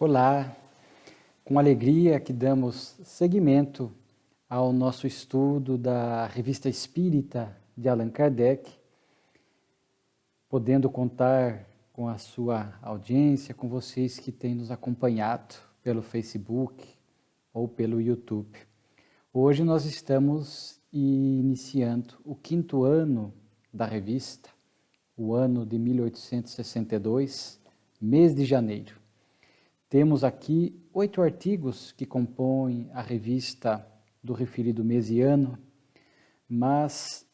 Olá, com alegria que damos seguimento ao nosso estudo da Revista Espírita de Allan Kardec, podendo contar com a sua audiência, com vocês que têm nos acompanhado pelo Facebook ou pelo YouTube. Hoje nós estamos iniciando o 5º ano da revista, o ano de 1862, mês de janeiro. Temos aqui 8 artigos que compõem a revista do referido mês e ano, mas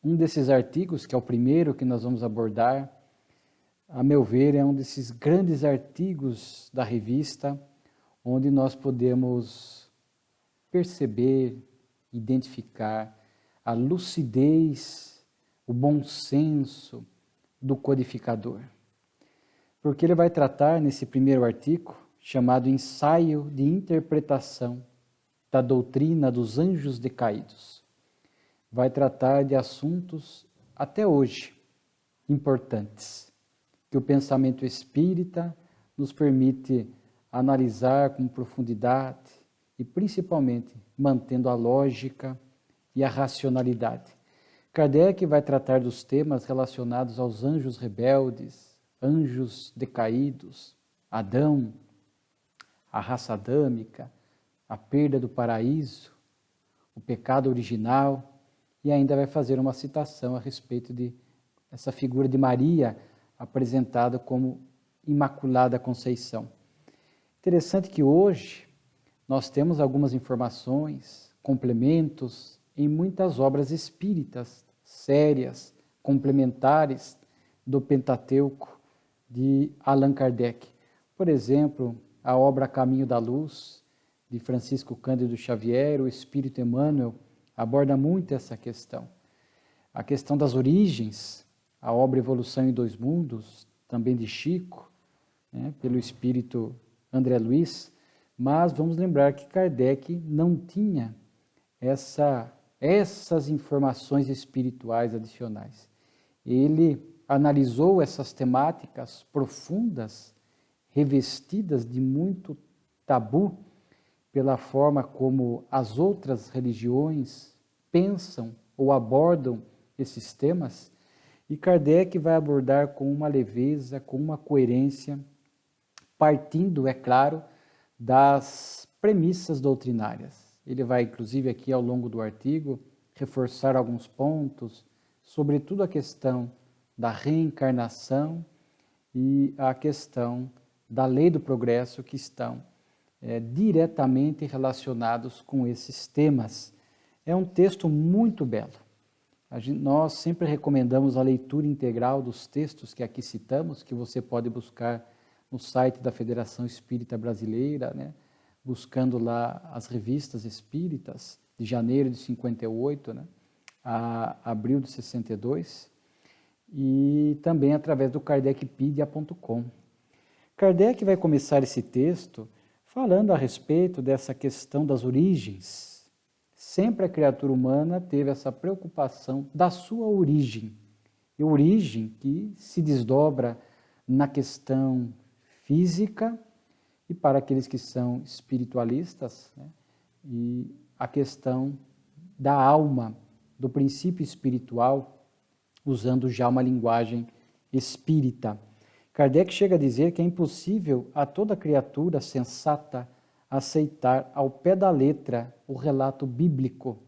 um desses artigos, que é o primeiro que nós vamos abordar, a meu ver, é um desses grandes artigos da revista, onde nós podemos perceber, identificar a lucidez, o bom senso do codificador. Porque ele vai tratar, nesse primeiro artigo, chamado Ensaio de Interpretação da Doutrina dos Anjos Decaídos. Vai tratar de assuntos, até hoje, importantes, que o pensamento espírita nos permite analisar com profundidade e, principalmente, mantendo a lógica e a racionalidade. Kardec vai tratar dos temas relacionados aos anjos rebeldes, anjos decaídos, Adão, a raça adâmica, a perda do paraíso, o pecado original, e ainda vai fazer uma citação a respeito de essa figura de Maria apresentada como Imaculada Conceição. Interessante que hoje nós temos algumas informações, complementos em muitas obras espíritas, sérias, complementares do Pentateuco de Allan Kardec. Por exemplo, a obra Caminho da Luz, de Francisco Cândido Xavier, o Espírito Emmanuel, aborda muito essa questão. A questão das origens, a obra Evolução em Dois Mundos, também de Chico, pelo Espírito André Luiz, mas vamos lembrar que Kardec não tinha essas informações espirituais adicionais. Ele analisou essas temáticas profundas, revestidas de muito tabu, pela forma como as outras religiões pensam ou abordam esses temas, e Kardec vai abordar com uma leveza, com uma coerência, partindo, é claro, das premissas doutrinárias. Ele vai, inclusive, aqui ao longo do artigo, reforçar alguns pontos, sobretudo a questão da reencarnação e a questão da lei do progresso, que estão diretamente relacionados com esses temas. É um texto muito belo. Nós sempre recomendamos a leitura integral dos textos que aqui citamos, que você pode buscar no site da Federação Espírita Brasileira, buscando lá as revistas espíritas de janeiro de 58, a abril de 62, e também através do kardecpedia.com. Kardec vai começar esse texto falando a respeito dessa questão das origens. Sempre a criatura humana teve essa preocupação da sua origem, e origem que se desdobra na questão física, e para aqueles que são espiritualistas, e a questão da alma, do princípio espiritual, usando já uma linguagem espírita. Kardec chega a dizer que é impossível a toda criatura sensata aceitar ao pé da letra o relato bíblico.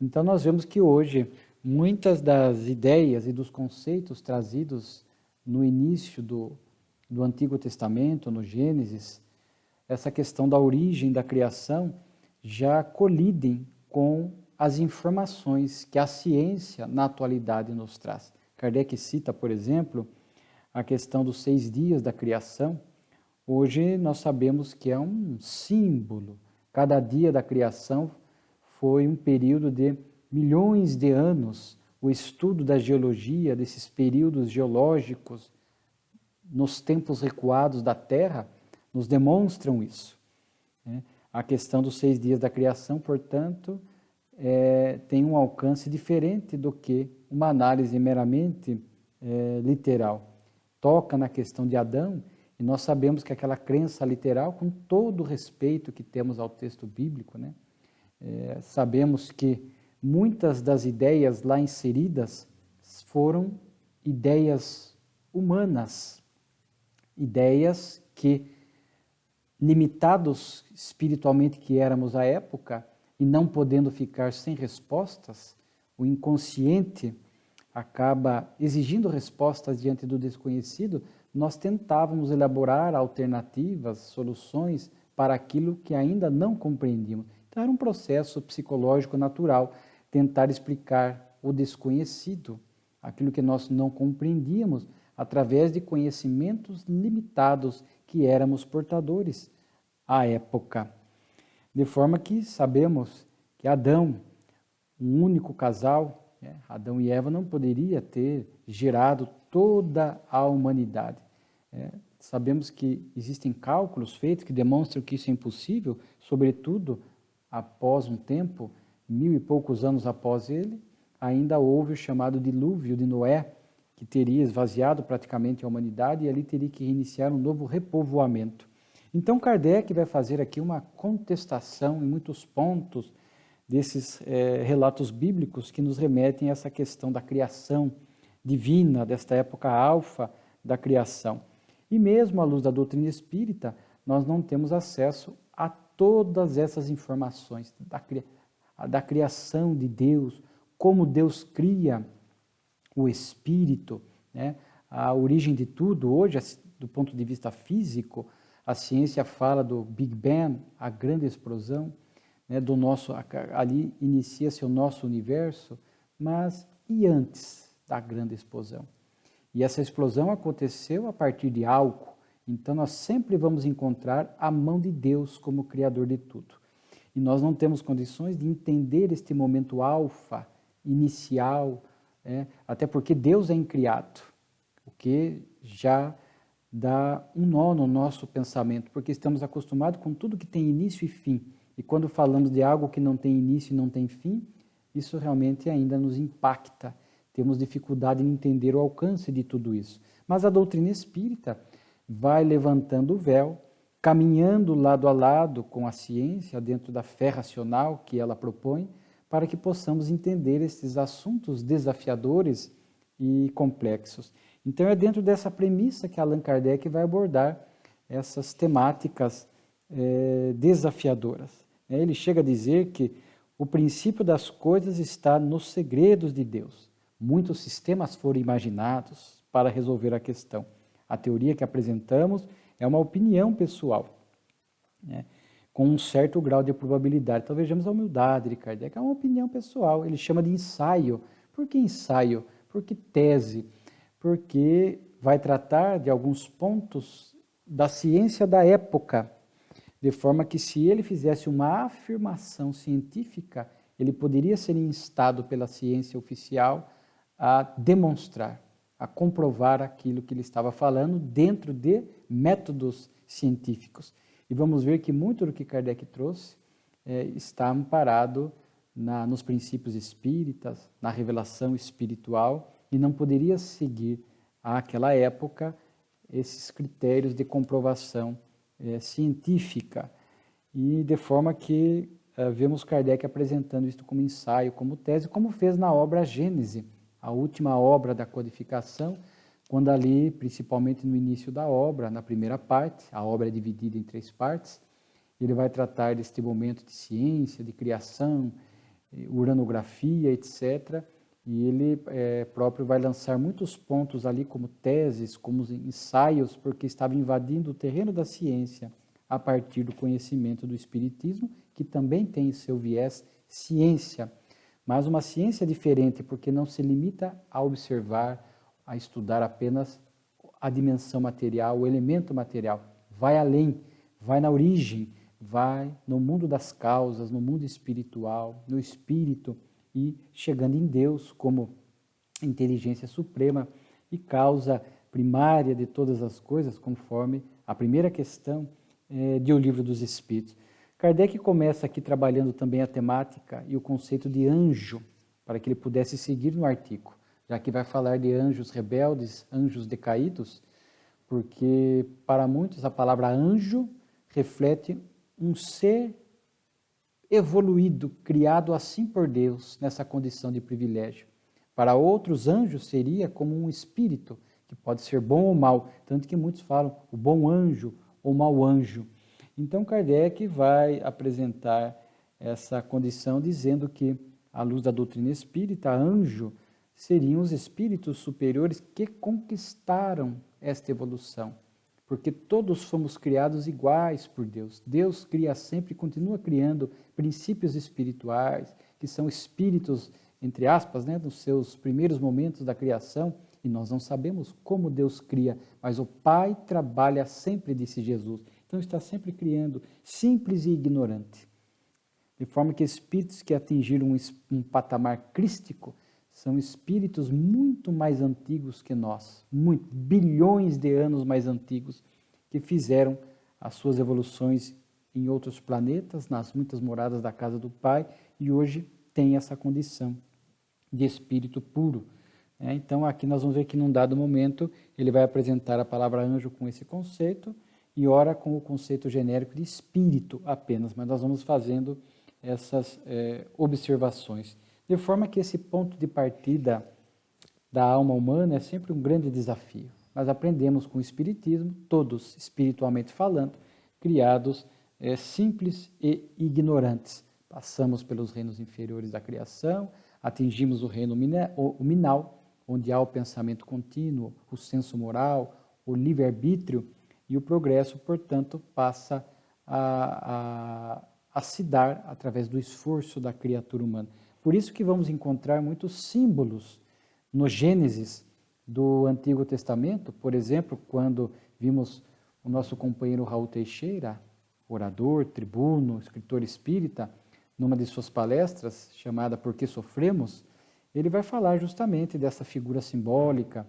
Então nós vemos que hoje muitas das ideias e dos conceitos trazidos no início do Antigo Testamento, no Gênesis, essa questão da origem da criação, já colidem com as informações que a ciência na atualidade nos traz. Kardec cita, por exemplo, a questão dos 6 dias da criação. Hoje nós sabemos que é um símbolo. Cada dia da criação foi um período de milhões de anos. O estudo da geologia, desses períodos geológicos, nos tempos recuados da Terra, nos demonstram isso. A questão dos 6 dias da criação, portanto, tem um alcance diferente do que uma análise meramente literal. Toca na questão de Adão E nós sabemos que aquela crença literal, com todo o respeito que temos ao texto bíblico, né? Sabemos que muitas das ideias lá inseridas foram ideias humanas, ideias que, limitados espiritualmente que éramos à época, e não podendo ficar sem respostas, o inconsciente acaba exigindo respostas diante do desconhecido. Nós tentávamos elaborar alternativas, soluções para aquilo que ainda não compreendíamos. Então era um processo psicológico natural, tentar explicar o desconhecido, aquilo que nós não compreendíamos, através de conhecimentos limitados que éramos portadores à época. De forma que sabemos que Adão, um único casal, Adão e Eva, não poderia ter gerado toda a humanidade. Sabemos que existem cálculos feitos que demonstram que isso é impossível, sobretudo após um tempo, 1000 e poucos anos após ele, ainda houve o chamado dilúvio de Noé, que teria esvaziado praticamente a humanidade e ali teria que reiniciar um novo repovoamento. Então Kardec vai fazer aqui uma contestação em muitos pontos desses relatos bíblicos que nos remetem a essa questão da criação divina, desta época alfa da criação. E mesmo à luz da doutrina espírita, nós não temos acesso a todas essas informações da criação de Deus, como Deus cria o espírito, né? A origem de tudo. Hoje, do ponto de vista físico, a ciência fala do Big Bang, a grande explosão, né, do nosso, ali inicia-se o nosso universo, mas e antes da grande explosão? E essa explosão aconteceu a partir de algo. Então nós sempre vamos encontrar a mão de Deus como Criador de tudo. E nós não temos condições de entender este momento alfa, inicial, até porque Deus é incriado, o que já dá um nó no nosso pensamento, porque estamos acostumados com tudo que tem início e fim. E quando falamos de algo que não tem início e não tem fim, isso realmente ainda nos impacta. Temos dificuldade em entender o alcance de tudo isso. Mas a doutrina espírita vai levantando o véu, caminhando lado a lado com a ciência, dentro da fé racional que ela propõe, para que possamos entender esses assuntos desafiadores e complexos. Então é dentro dessa premissa que Allan Kardec vai abordar essas temáticas desafiadoras. Ele chega a dizer que o princípio das coisas está nos segredos de Deus. Muitos sistemas foram imaginados para resolver a questão. A teoria que apresentamos é uma opinião pessoal, né, com um certo grau de probabilidade. Então vejamos a humildade de Kardec, é uma opinião pessoal. Ele chama de ensaio. Por que ensaio? Porque tese. Porque vai tratar de alguns pontos da ciência da época, de forma que se ele fizesse uma afirmação científica, ele poderia ser instado pela ciência oficial a demonstrar, a comprovar aquilo que ele estava falando dentro de métodos científicos. E vamos ver que muito do que Kardec trouxe está amparado nos princípios espíritas, na revelação espiritual, e não poderia seguir àquela época esses critérios de comprovação científica. E de forma que vemos Kardec apresentando isto como ensaio, como tese, como fez na obra Gênese, a última obra da codificação, quando ali, principalmente no início da obra, na primeira parte, a obra é dividida em 3 partes, ele vai tratar deste momento de ciência, de criação, uranografia, etc., e ele próprio vai lançar muitos pontos ali como teses, como ensaios, porque estava invadindo o terreno da ciência a partir do conhecimento do Espiritismo, que também tem seu viés ciência, mas uma ciência diferente, porque não se limita a observar, a estudar apenas a dimensão material, o elemento material. Vai além, vai na origem, vai no mundo das causas, no mundo espiritual, no espírito, e chegando em Deus como inteligência suprema e causa primária de todas as coisas, conforme a primeira questão de O Livro dos Espíritos. Kardec começa aqui trabalhando também a temática e o conceito de anjo, para que ele pudesse seguir no artigo, já que vai falar de anjos rebeldes, anjos decaídos, porque para muitos a palavra anjo reflete um ser evoluído, criado assim por Deus, nessa condição de privilégio. Para outros, anjos seria como um espírito, que pode ser bom ou mal, tanto que muitos falam o bom anjo ou mau anjo. Então Kardec vai apresentar essa condição dizendo que, à luz da doutrina espírita, anjo seriam os espíritos superiores que conquistaram esta evolução, porque todos fomos criados iguais por Deus. Deus cria sempre e continua criando princípios espirituais, que são espíritos, entre aspas, nos seus primeiros momentos da criação, e nós não sabemos como Deus cria, mas o Pai trabalha sempre, disse Jesus. Então está sempre criando, simples e ignorante. De forma que espíritos que atingiram um patamar crístico são espíritos muito mais antigos que nós, bilhões de anos mais antigos, que fizeram as suas evoluções em outros planetas, nas muitas moradas da casa do Pai, e hoje tem essa condição de espírito puro. Então aqui nós vamos ver que num dado momento ele vai apresentar a palavra anjo com esse conceito e ora com o conceito genérico de espírito apenas, mas nós vamos fazendo essas observações. De forma que esse ponto de partida da alma humana é sempre um grande desafio. Nós aprendemos com o Espiritismo, todos espiritualmente falando, criados simples e ignorantes. Passamos pelos reinos inferiores da criação, atingimos o reino minal, onde há o pensamento contínuo, o senso moral, o livre-arbítrio, e o progresso, portanto, passa a se dar através do esforço da criatura humana. Por isso que vamos encontrar muitos símbolos no Gênesis do Antigo Testamento, por exemplo, quando vimos o nosso companheiro Raul Teixeira, orador, tribuno, escritor espírita, numa de suas palestras, chamada Por que Sofremos, ele vai falar justamente dessa figura simbólica,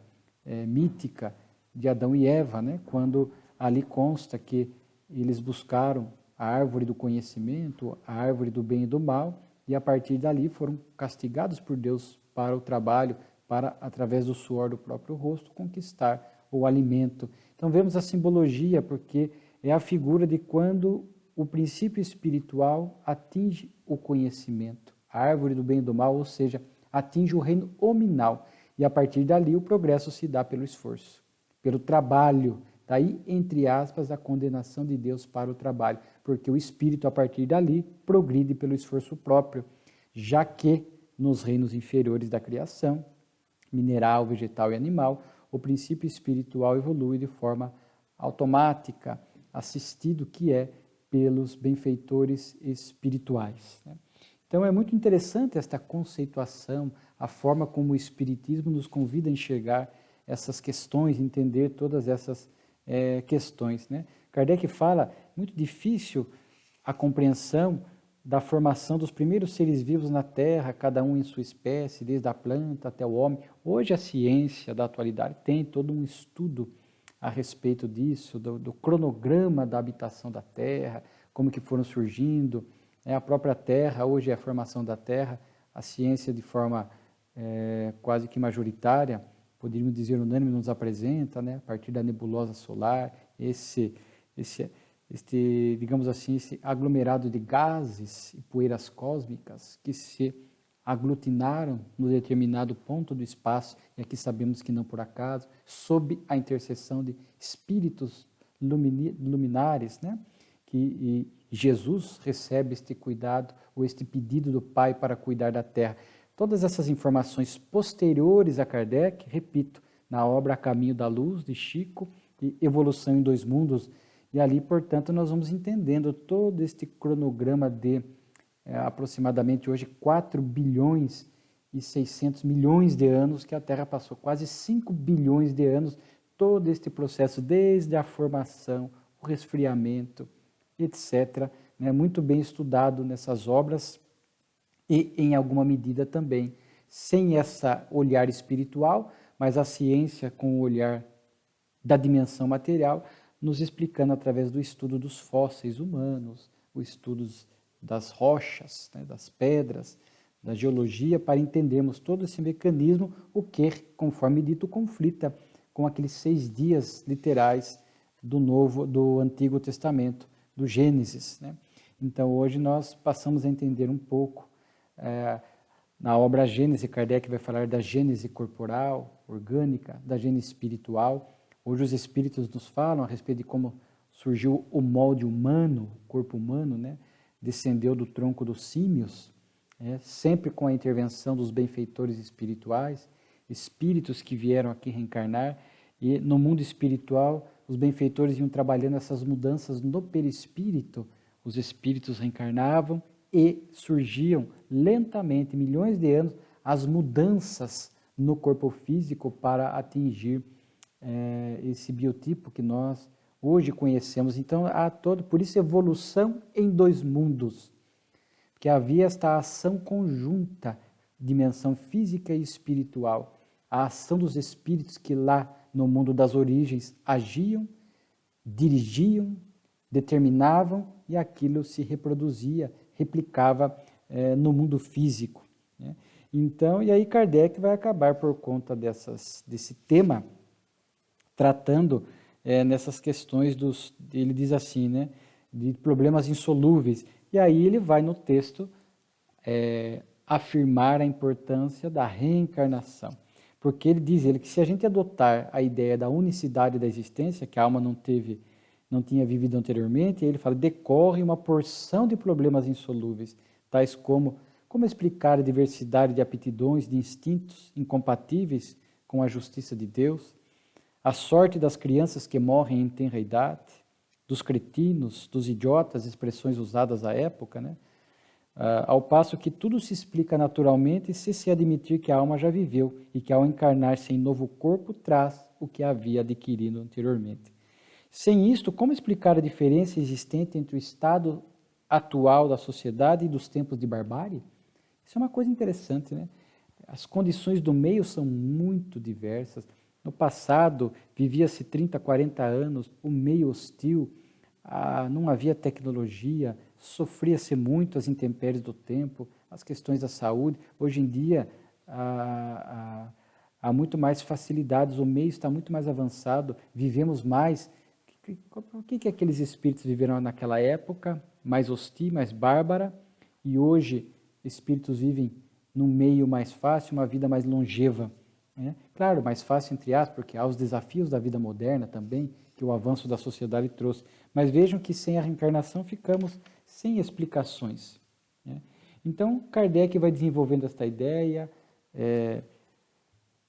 mítica, de Adão e Eva, quando ali consta que eles buscaram a árvore do conhecimento, a árvore do bem e do mal, e a partir dali foram castigados por Deus para o trabalho, para, através do suor do próprio rosto, conquistar o alimento. Então vemos a simbologia, porque é a figura de quando o princípio espiritual atinge o conhecimento, a árvore do bem e do mal, ou seja, atinge o reino hominal, e a partir dali o progresso se dá pelo esforço, pelo trabalho. Daí, entre aspas, a condenação de Deus para o trabalho, porque o espírito, a partir dali, progride pelo esforço próprio, já que nos reinos inferiores da criação, mineral, vegetal e animal, o princípio espiritual evolui de forma automática, assistido que é pelos benfeitores espirituais. Então é muito interessante esta conceituação, a forma como o Espiritismo nos convida a enxergar essas questões, entender todas essas questões. Kardec fala, muito difícil a compreensão da formação dos primeiros seres vivos na Terra, cada um em sua espécie, desde a planta até o homem. Hoje a ciência da atualidade tem todo um estudo a respeito disso, do cronograma da habitação da Terra, como que foram surgindo, a própria Terra, hoje é a formação da Terra, a ciência de forma quase que majoritária, poderíamos dizer unânime, nos apresenta, a partir da nebulosa solar, digamos assim, esse aglomerado de gases e poeiras cósmicas que se aglutinaram no determinado ponto do espaço, e aqui sabemos que não por acaso, sob a intercessão de espíritos luminares, que Jesus recebe este cuidado, ou este pedido do Pai para cuidar da Terra. Todas essas informações posteriores a Kardec, repito, na obra A Caminho da Luz, de Chico, e Evolução em Dois Mundos, e ali, portanto, nós vamos entendendo todo este cronograma de aproximadamente hoje 4 bilhões e 600 milhões de anos que a Terra passou, quase 5 bilhões de anos, todo este processo, desde a formação, o resfriamento, etc., muito bem estudado nessas obras e, em alguma medida, também, sem esse olhar espiritual, mas a ciência com o olhar da dimensão material, nos explicando através do estudo dos fósseis humanos, o estudo das rochas, das pedras, da geologia, para entendermos todo esse mecanismo, o que, conforme dito, conflita com aqueles 6 dias literais do Antigo Testamento, do Gênesis, né? Então, hoje nós passamos a entender um pouco, na obra Gênese, Kardec vai falar da gênese corporal, orgânica, da gênese espiritual. Hoje os espíritos nos falam a respeito de como surgiu o molde humano, o corpo humano, né? Descendeu do tronco dos símios, sempre com a intervenção dos benfeitores espirituais, espíritos que vieram aqui reencarnar, e no mundo espiritual os benfeitores iam trabalhando essas mudanças no perispírito, os espíritos reencarnavam e surgiam lentamente, milhões de anos, as mudanças no corpo físico para atingir esse biotipo que nós hoje conhecemos. Então, por isso evolução em 2 mundos, porque havia esta ação conjunta, dimensão física e espiritual, a ação dos espíritos que lá no mundo das origens agiam, dirigiam, determinavam, e aquilo se reproduzia, replicava no mundo físico, né? Então, e aí Kardec vai acabar por conta desse tema, tratando nessas questões ele diz assim, né, de problemas insolúveis. E aí ele vai no texto afirmar a importância da reencarnação. Porque ele diz que se a gente adotar a ideia da unicidade da existência, que a alma não tinha vivido anteriormente, ele fala, decorre uma porção de problemas insolúveis, tais como explicar a diversidade de aptidões, de instintos incompatíveis com a justiça de Deus, a sorte das crianças que morrem em tenra idade, dos cretinos, dos idiotas, expressões usadas à época, né? Ao passo que tudo se explica naturalmente se admitir que a alma já viveu e que ao encarnar-se em novo corpo traz o que havia adquirido anteriormente. Sem isto, como explicar a diferença existente entre o estado atual da sociedade e dos tempos de barbárie? Isso é uma coisa interessante, né? As condições do meio são muito diversas. No passado, vivia-se 30, 40 anos, o meio hostil, não havia tecnologia, sofria-se muito as intempéries do tempo, as questões da saúde. Hoje em dia, há muito mais facilidades, o meio está muito mais avançado, vivemos mais. O que aqueles espíritos viveram naquela época, mais hostil, mais bárbara, e hoje espíritos vivem num meio mais fácil, uma vida mais longeva, né? Claro, mais fácil entre aspas, porque há os desafios da vida moderna também, que o avanço da sociedade trouxe. Mas vejam que sem a reencarnação ficamos sem explicações, né? Então, Kardec vai desenvolvendo esta ideia,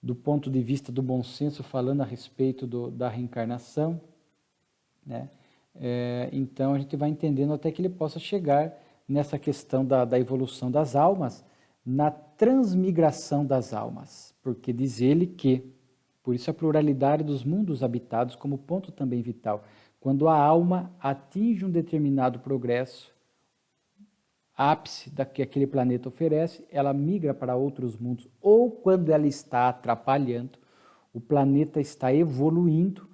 do ponto de vista do bom senso, falando a respeito da reencarnação, né? Então, a gente vai entendendo até que ele possa chegar nessa questão da evolução das almas, na transmigração das almas, porque diz ele que, por isso a pluralidade dos mundos habitados como ponto também vital, quando a alma atinge um determinado progresso, ápice que aquele planeta oferece, ela migra para outros mundos, ou quando ela está atrapalhando, o planeta está evoluindo,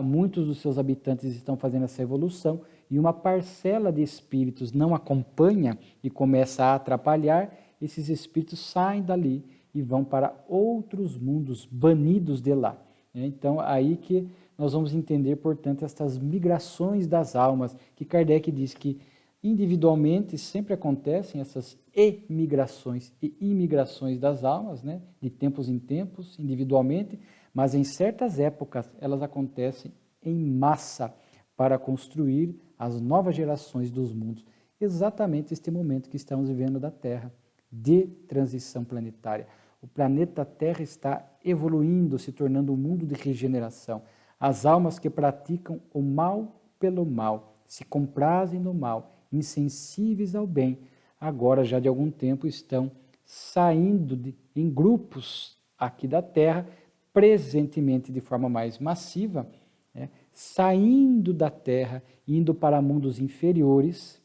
muitos dos seus habitantes estão fazendo essa evolução, e uma parcela de espíritos não acompanha e começa a atrapalhar, esses espíritos saem dali e vão para outros mundos, banidos de lá. Então, aí que nós vamos entender, portanto, estas migrações das almas, que Kardec diz que individualmente sempre acontecem essas emigrações e imigrações das almas, né, de tempos em tempos, individualmente, mas em certas épocas elas acontecem em massa para construir as novas gerações dos mundos. Exatamente este momento que estamos vivendo da Terra, de transição planetária. O planeta Terra está evoluindo, se tornando um mundo de regeneração. As almas que praticam o mal pelo mal, se comprazem no mal, insensíveis ao bem, agora já de algum tempo estão saindo em grupos aqui da Terra, presentemente de forma mais massiva, né, saindo da Terra, indo para mundos inferiores,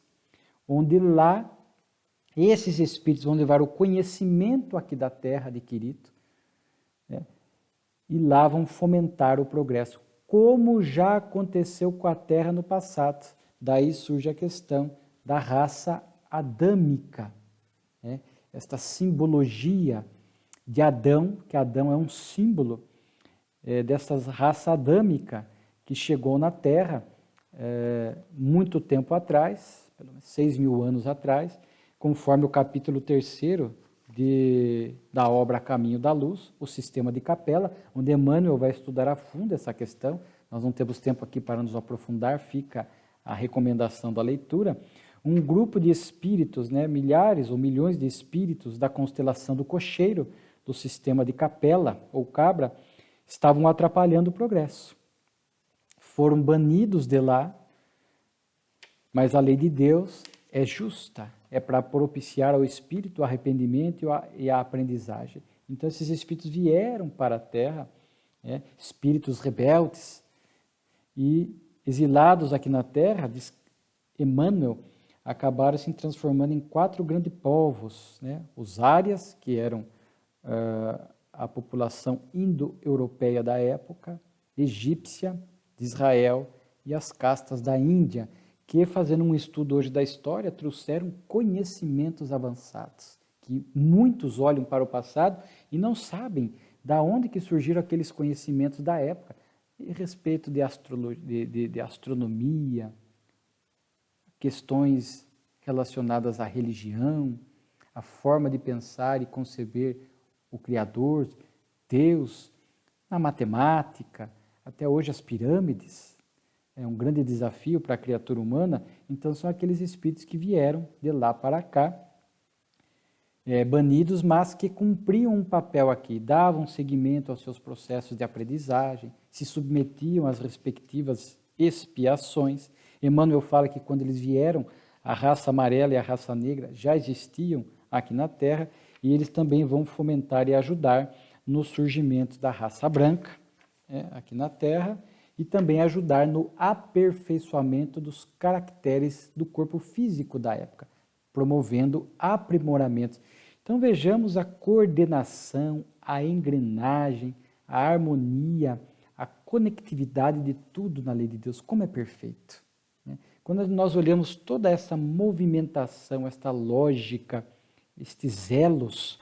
onde lá esses espíritos vão levar o conhecimento aqui da Terra adquirido, né, e lá vão fomentar o progresso, como já aconteceu com a Terra no passado. Daí surge a questão da raça adâmica, né? Esta simbologia de Adão, que Adão é um símbolo dessa raça adâmica que chegou na Terra muito tempo atrás, pelo menos 6.000 anos atrás, conforme o capítulo 3º da obra Caminho da Luz, o sistema de Capela, onde Emmanuel vai estudar a fundo essa questão. Nós não temos tempo aqui para nos aprofundar, fica a recomendação da leitura. Um grupo de espíritos, milhares ou milhões de espíritos da constelação do Cocheiro, do sistema de Capela ou Cabra, estavam atrapalhando o progresso. Foram banidos de lá, mas a lei de Deus é justa, é para propiciar ao espírito o arrependimento e a aprendizagem. Então esses espíritos vieram para a Terra, espíritos rebeldes, e exilados aqui na Terra, diz Emmanuel, acabaram se transformando em 4 grandes povos, os árias, que eram a população indo-europeia da época, egípcia, de Israel, e as castas da Índia, que, fazendo um estudo hoje da história, trouxeram conhecimentos avançados, que muitos olham para o passado e não sabem da onde que surgiram aqueles conhecimentos da época, a respeito de astronomia, questões relacionadas à religião, a forma de pensar e conceber o Criador, Deus, na matemática, até hoje as pirâmides, é um grande desafio para a criatura humana. Então são aqueles espíritos que vieram de lá para cá, banidos, mas que cumpriam um papel aqui, davam seguimento aos seus processos de aprendizagem, se submetiam às respectivas expiações. Emmanuel fala que quando eles vieram, a raça amarela e a raça negra já existiam aqui na Terra, e eles também vão fomentar e ajudar no surgimento da raça branca, aqui na Terra, e também ajudar no aperfeiçoamento dos caracteres do corpo físico da época, promovendo aprimoramentos. Então vejamos a coordenação, a engrenagem, a harmonia, a conectividade de tudo na lei de Deus, como é perfeito. Quando nós olhamos toda essa movimentação, esta lógica, estes elos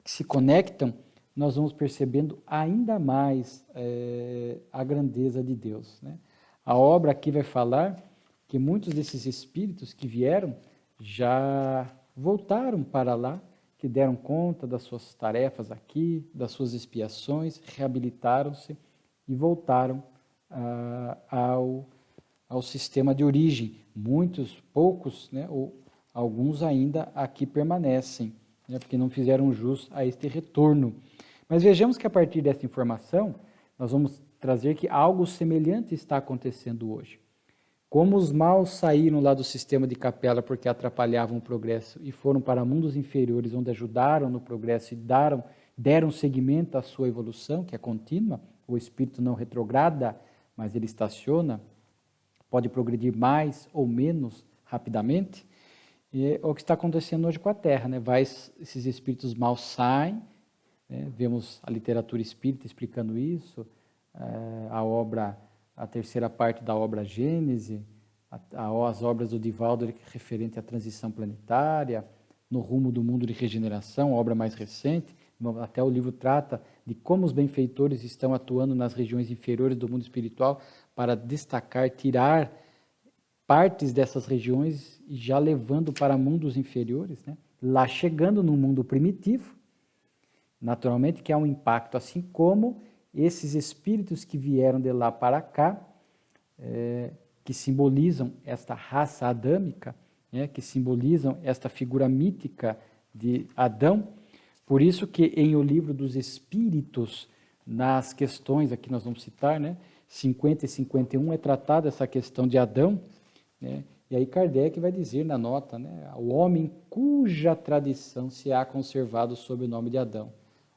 que se conectam, nós vamos percebendo ainda mais a grandeza de Deus. A obra aqui vai falar que muitos desses espíritos que vieram já voltaram para lá, que deram conta das suas tarefas aqui, das suas expiações, reabilitaram-se e voltaram ao sistema de origem. Muitos, poucos, ou alguns ainda aqui permanecem, porque não fizeram jus a este retorno. Mas vejamos que a partir dessa informação, nós vamos trazer que algo semelhante está acontecendo hoje. Como os maus saíram lá do sistema de Capela porque atrapalhavam o progresso e foram para mundos inferiores, onde ajudaram no progresso e deram seguimento à sua evolução, que é contínua, o espírito não retrograda, mas ele estaciona, pode progredir mais ou menos rapidamente. E é o que está acontecendo hoje com a Terra. Esses espíritos maus saem, vemos a literatura espírita explicando isso, a terceira parte da obra Gênese, as obras do Divaldo referente à transição planetária, no rumo do mundo de regeneração, obra mais recente. Até o livro trata de como os benfeitores estão atuando nas regiões inferiores do mundo espiritual para destacar, tirar partes dessas regiões e já levando para mundos inferiores, lá chegando no mundo primitivo, naturalmente que há um impacto, assim como esses espíritos que vieram de lá para cá, que simbolizam esta raça adâmica, que simbolizam esta figura mítica de Adão. Por isso que em O Livro dos Espíritos, nas questões, aqui nós vamos citar, 50 e 51, é tratada essa questão de Adão, e aí Kardec vai dizer na nota, o homem cuja tradição se há conservado sob o nome de Adão.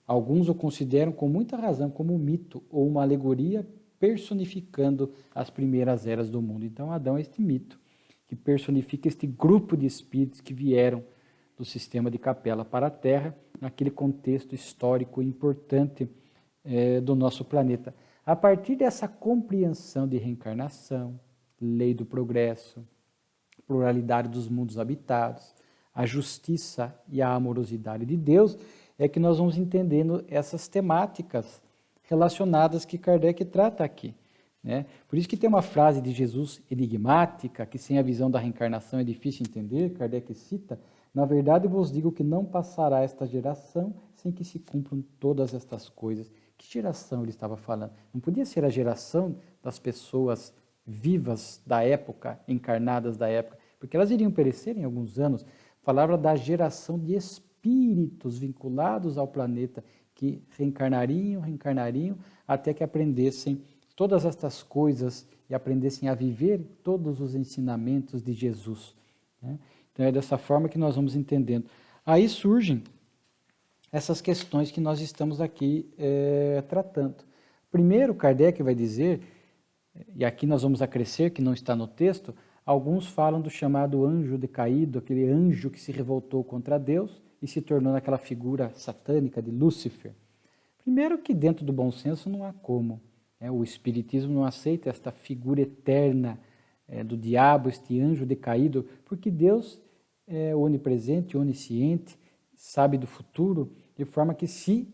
Alguns o consideram com muita razão como um mito ou uma alegoria personificando as primeiras eras do mundo. Então Adão é este mito que personifica este grupo de espíritos que vieram do sistema de Capela para a Terra, naquele contexto histórico importante do nosso planeta. A partir dessa compreensão de reencarnação, lei do progresso, pluralidade dos mundos habitados, a justiça e a amorosidade de Deus, é que nós vamos entendendo essas temáticas relacionadas que Kardec trata aqui. Né? Por isso que tem uma frase de Jesus enigmática, que sem a visão da reencarnação é difícil entender, Kardec cita: na verdade vos digo que não passará esta geração sem que se cumpram todas estas coisas. Que geração ele estava falando? Não podia ser a geração das pessoas vivas da época, encarnadas da época, porque elas iriam perecer em alguns anos. Falava da geração de espíritos vinculados ao planeta, que reencarnariam, até que aprendessem todas estas coisas e aprendessem a viver todos os ensinamentos de Jesus. Né? Então é dessa forma que nós vamos entendendo. Aí surgem essas questões que nós estamos aqui tratando. Primeiro, Kardec vai dizer, e aqui nós vamos acrescer, que não está no texto, alguns falam do chamado anjo decaído, aquele anjo que se revoltou contra Deus e se tornou naquela figura satânica de Lúcifer. Primeiro que dentro do bom senso não há como. O Espiritismo não aceita esta figura eterna do diabo, este anjo decaído, porque Deus é onipresente, onisciente, sabe do futuro, de forma que se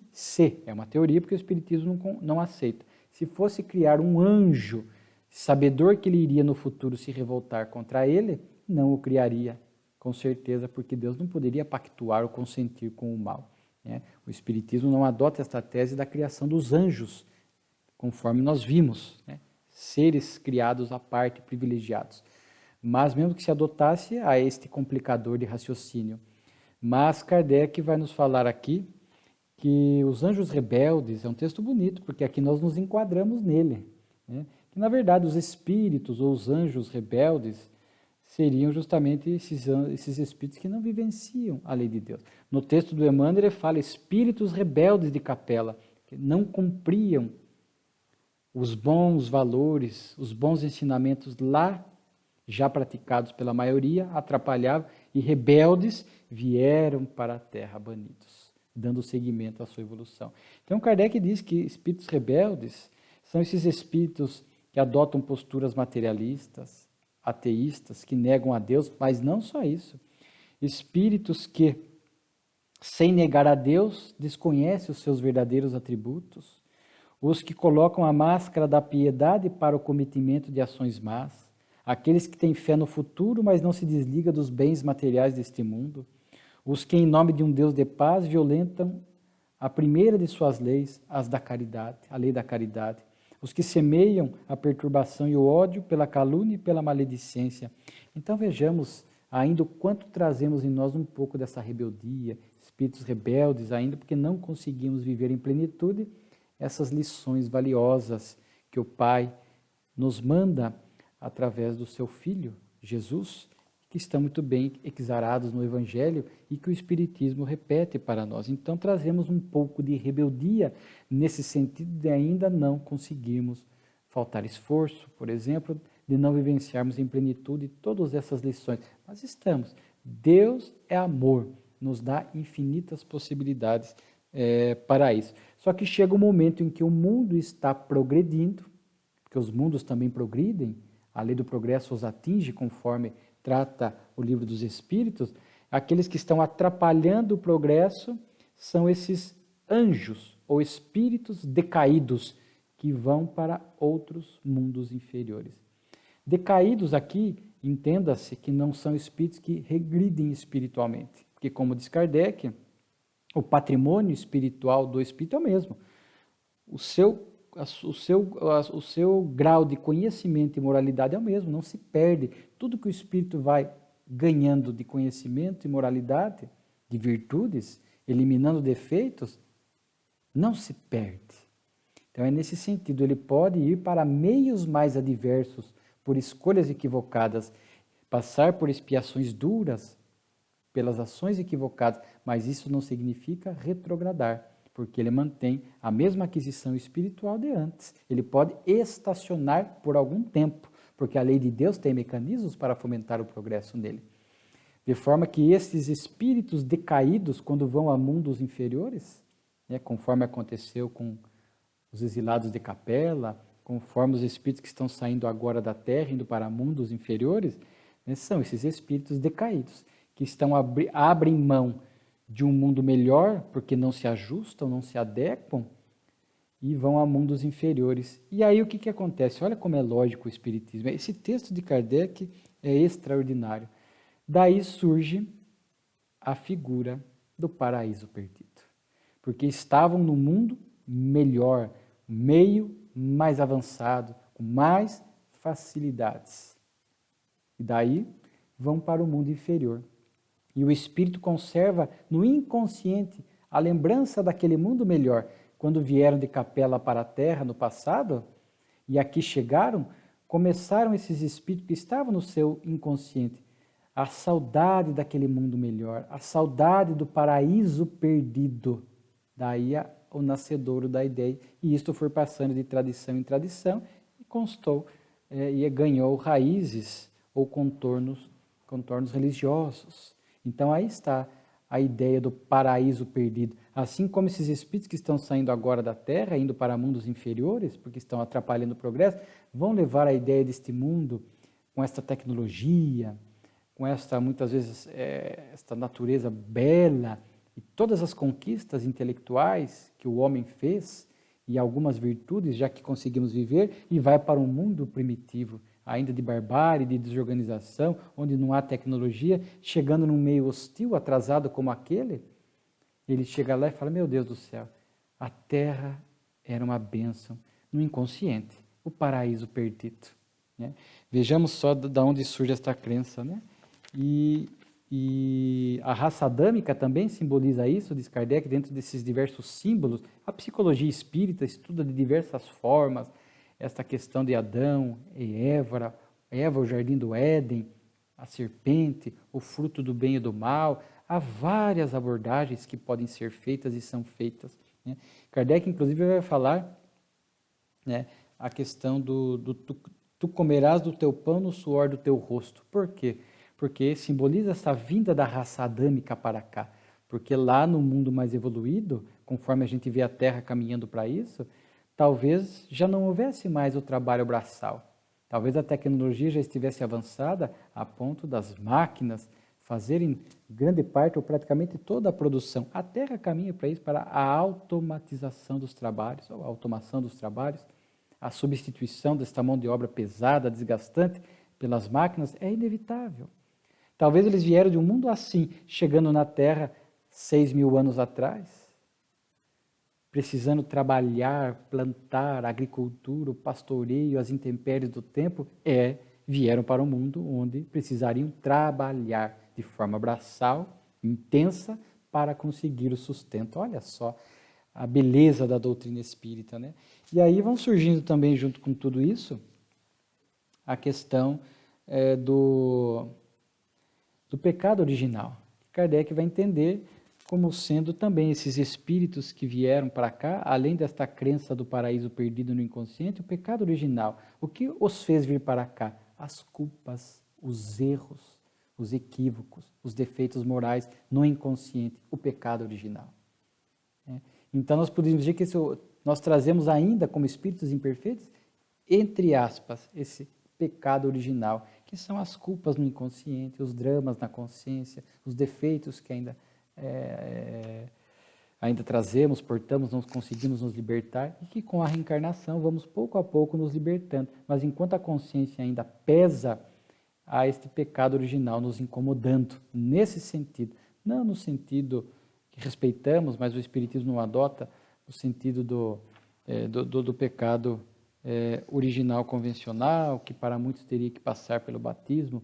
é uma teoria, porque o Espiritismo não aceita, se fosse criar um anjo, sabedor que ele iria no futuro se revoltar contra ele, não o criaria, com certeza, porque Deus não poderia pactuar ou consentir com o mal. Né? O Espiritismo não adota esta tese da criação dos anjos, conforme nós vimos, né? Seres criados à parte, privilegiados. Mas mesmo que se adotasse a este complicador de raciocínio. Mas Kardec vai nos falar aqui que os anjos rebeldes, é um texto bonito, porque aqui nós nos enquadramos nele, né? Que na verdade os espíritos ou os anjos rebeldes seriam justamente esses espíritos que não vivenciam a lei de Deus. No texto do Emmanuel ele fala espíritos rebeldes de capela, que não cumpriam os bons valores, os bons ensinamentos lá, já praticados pela maioria, atrapalhavam, e rebeldes vieram para a Terra banidos, dando seguimento à sua evolução. Então Kardec diz que espíritos rebeldes são esses espíritos que adotam posturas materialistas, ateístas, que negam a Deus, mas não só isso. Espíritos que, sem negar a Deus, desconhecem os seus verdadeiros atributos, os que colocam a máscara da piedade para o cometimento de ações más, aqueles que têm fé no futuro, mas não se desligam dos bens materiais deste mundo, os que, em nome de um Deus de paz, violentam a primeira de suas leis, as da caridade, a lei da caridade, os que semeiam a perturbação e o ódio pela calúnia e pela maledicência. Então vejamos ainda o quanto trazemos em nós um pouco dessa rebeldia, espíritos rebeldes ainda, porque não conseguimos viver em plenitude essas lições valiosas que o Pai nos manda através do seu Filho, Jesus, que estão muito bem exarados no Evangelho e que o Espiritismo repete para nós. Então trazemos um pouco de rebeldia nesse sentido de ainda não conseguirmos faltar esforço, por exemplo, de não vivenciarmos em plenitude todas essas lições. Mas estamos. Deus é amor, nos dá infinitas possibilidades para isso. Só que chega um momento em que o mundo está progredindo, porque os mundos também progridem, a lei do progresso os atinge conforme trata o livro dos Espíritos. Aqueles que estão atrapalhando o progresso são esses anjos ou espíritos decaídos que vão para outros mundos inferiores. Decaídos aqui, entenda-se que não são espíritos que regridem espiritualmente, porque como diz Kardec, o patrimônio espiritual do espírito é o mesmo. O seu grau de conhecimento e moralidade é o mesmo, não se perde. Tudo que o espírito vai ganhando de conhecimento e moralidade, de virtudes, eliminando defeitos, não se perde. Então é nesse sentido, ele pode ir para meios mais adversos, por escolhas equivocadas, passar por expiações duras, pelas ações equivocadas, mas isso não significa retrogradar, porque ele mantém a mesma aquisição espiritual de antes. Ele pode estacionar por algum tempo, porque a lei de Deus tem mecanismos para fomentar o progresso nele. De forma que esses espíritos decaídos, quando vão a mundos inferiores, conforme aconteceu com os exilados de Capela, conforme os espíritos que estão saindo agora da Terra, indo para mundos inferiores, são esses espíritos decaídos, que abrem mão de um mundo melhor, porque não se ajustam, não se adequam, e vão a mundos inferiores. E aí o que acontece? Olha como é lógico o Espiritismo. Esse texto de Kardec é extraordinário. Daí surge a figura do paraíso perdido. Porque estavam no mundo melhor, meio mais avançado, com mais facilidades. E daí vão para o mundo inferior. E o espírito conserva no inconsciente a lembrança daquele mundo melhor. Quando vieram de Capela para a Terra no passado, e aqui chegaram, começaram esses espíritos que estavam no seu inconsciente, a saudade daquele mundo melhor, a saudade do paraíso perdido. Daí o nascedouro da ideia. E isto foi passando de tradição em tradição e constou e ganhou raízes ou contornos religiosos. Então aí está a ideia do paraíso perdido. Assim como esses espíritos que estão saindo agora da Terra, indo para mundos inferiores, porque estão atrapalhando o progresso, vão levar a ideia deste mundo com esta tecnologia, com esta, muitas vezes, esta natureza bela e todas as conquistas intelectuais que o homem fez e algumas virtudes, já que conseguimos viver, e vai para um mundo primitivo, ainda de barbárie, de desorganização, onde não há tecnologia, chegando num meio hostil, atrasado como aquele, ele chega lá e fala, meu Deus do céu, a Terra era uma bênção no inconsciente, o paraíso perdido. Né? Vejamos só de onde surge esta crença. Né? E a raça adâmica também simboliza isso, diz Kardec, dentro desses diversos símbolos. A psicologia espírita estuda de diversas formas esta questão de Adão e Eva, o jardim do Éden, a serpente, o fruto do bem e do mal. Há várias abordagens que podem ser feitas e são feitas. Né? Kardec, inclusive, vai falar, né, a questão tu comerás do teu pão no suor do teu rosto. Por quê? Porque simboliza essa vinda da raça adâmica para cá. Porque lá no mundo mais evoluído, conforme a gente vê a Terra caminhando para isso, talvez já não houvesse mais o trabalho braçal. Talvez a tecnologia já estivesse avançada a ponto das máquinas fazerem grande parte ou praticamente toda a produção. A Terra caminha para isso, para a automatização dos trabalhos, ou a automação dos trabalhos, a substituição desta mão de obra pesada, desgastante, pelas máquinas, é inevitável. Talvez eles vieram de um mundo assim, chegando na Terra 6.000 anos atrás, precisando trabalhar, plantar, a agricultura, o pastoreio, as intempéries do tempo, vieram para um mundo onde precisariam trabalhar de forma braçal, intensa, para conseguir o sustento. Olha só a beleza da doutrina espírita, né? E aí vão surgindo também, junto com tudo isso, a questão do pecado original. Kardec vai entender como sendo também esses espíritos que vieram para cá, além desta crença do paraíso perdido no inconsciente, o pecado original. O que os fez vir para cá? As culpas, os erros, os equívocos, os defeitos morais no inconsciente, o pecado original. Então nós podemos dizer que nós trazemos ainda como espíritos imperfeitos, entre aspas, esse pecado original, que são as culpas no inconsciente, os dramas na consciência, os defeitos que ainda trazemos, portamos, não conseguimos nos libertar, e que com a reencarnação vamos pouco a pouco nos libertando. Mas enquanto a consciência ainda pesa, há este pecado original nos incomodando, nesse sentido. Não no sentido que respeitamos, mas o Espiritismo não adota, no sentido do pecado original convencional, que para muitos teria que passar pelo batismo